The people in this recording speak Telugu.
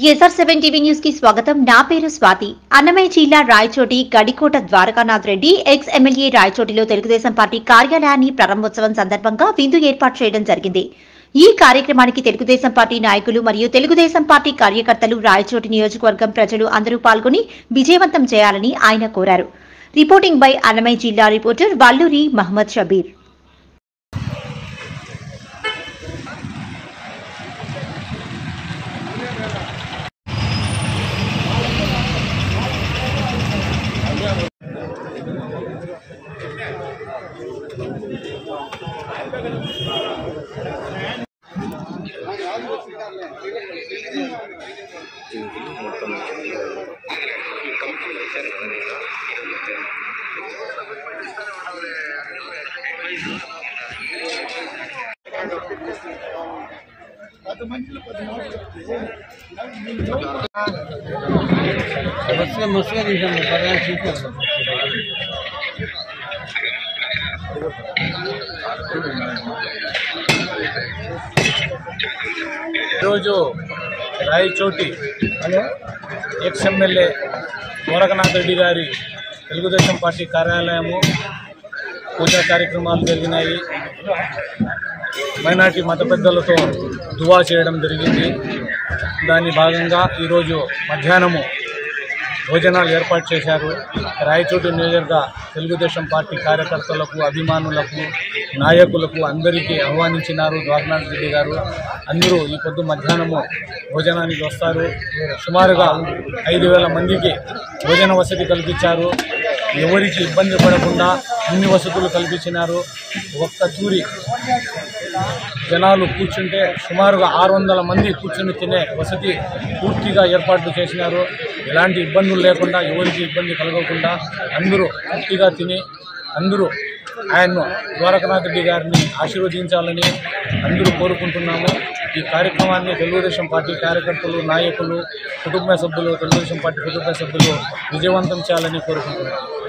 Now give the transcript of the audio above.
SR7 టీవీ న్యూస్ కి స్వాగతం। నా పేరు స్వాతి। అన్నమయ్య జిల్లా రాయచోటి గడికోట ద్వారకానాథ్ రెడ్డి ఎక్స్ ఎమ్మెల్యే రాయచోటిలో తెలుగుదేశం పార్టీ కార్యాలయాన్ని ప్రారంభోత్సవం సందర్భంగా విందు ఏర్పాటు చేయడం జరిగింది। ఈ కార్యక్రమానికి తెలుగుదేశం పార్టీ నాయకులు మరియు తెలుగుదేశం పార్టీ కార్యకర్తలు, రాయచోటి నియోజకవర్గం ప్రజలు అందరూ పాల్గొని విజయవంతం చేయాలని ఆయన కోరారు। రిపోర్టింగ్ బై అన్నమయ్య జిల్లా reporter Valluri Mohammed Shabbir. Rayachoti ex MLA Dwarakanath Reddy గారి తెలుగుదేశం పార్టీ కార్యాలయము పూజా కార్యక్రమాలు జరిగినాయి। మైనార్టీ మత పెద్దలతో దువా చేయడం జరిగింది। దాని భాగంగా ఈరోజు మధ్యాహ్నము భోజనాలు ఏర్పాటు చేశారు। రాయచోటి నియోజకవర్గ తెలుగుదేశం పార్టీ కార్యకర్తలకు, అభిమానులకు, నాయకులకు అందరికీ ఆహ్వానించినారు ద్వారకానాథ్ రెడ్డి గారు। అందరూ ఈ పొద్దు మధ్యాహ్నము భోజనానికి వస్తారు। సుమారుగా 5,000 మందికి భోజన వసతి కల్పించారు। ఎవరికి ఇబ్బంది పడకుండా అన్ని వసతులు కల్పించినారు। ఒక్క తూరి జనాలు కూర్చుంటే సుమారుగా 600 మంది కూర్చుని తినే వసతి పూర్తిగా ఏర్పాట్లు చేసినారు। ఎలాంటి ఇబ్బందులు లేకుండా, ఎవరికి ఇబ్బంది కలగకుండా అందరూ పూర్తిగా తిని అందరూ ఆయన్ను ద్వారకానాథ్ రెడ్డి గారిని ఆశీర్వదించాలని అందరూ కోరుకుంటున్నాము। ఈ కార్యక్రమాన్ని తెలుగుదేశం పార్టీ కార్యకర్తలు, నాయకులు, కుటుంబ సభ్యులు, తెలుగుదేశం పార్టీ కుటుంబ సభ్యులు విజయవంతం చేయాలని కోరుకుంటున్నాము।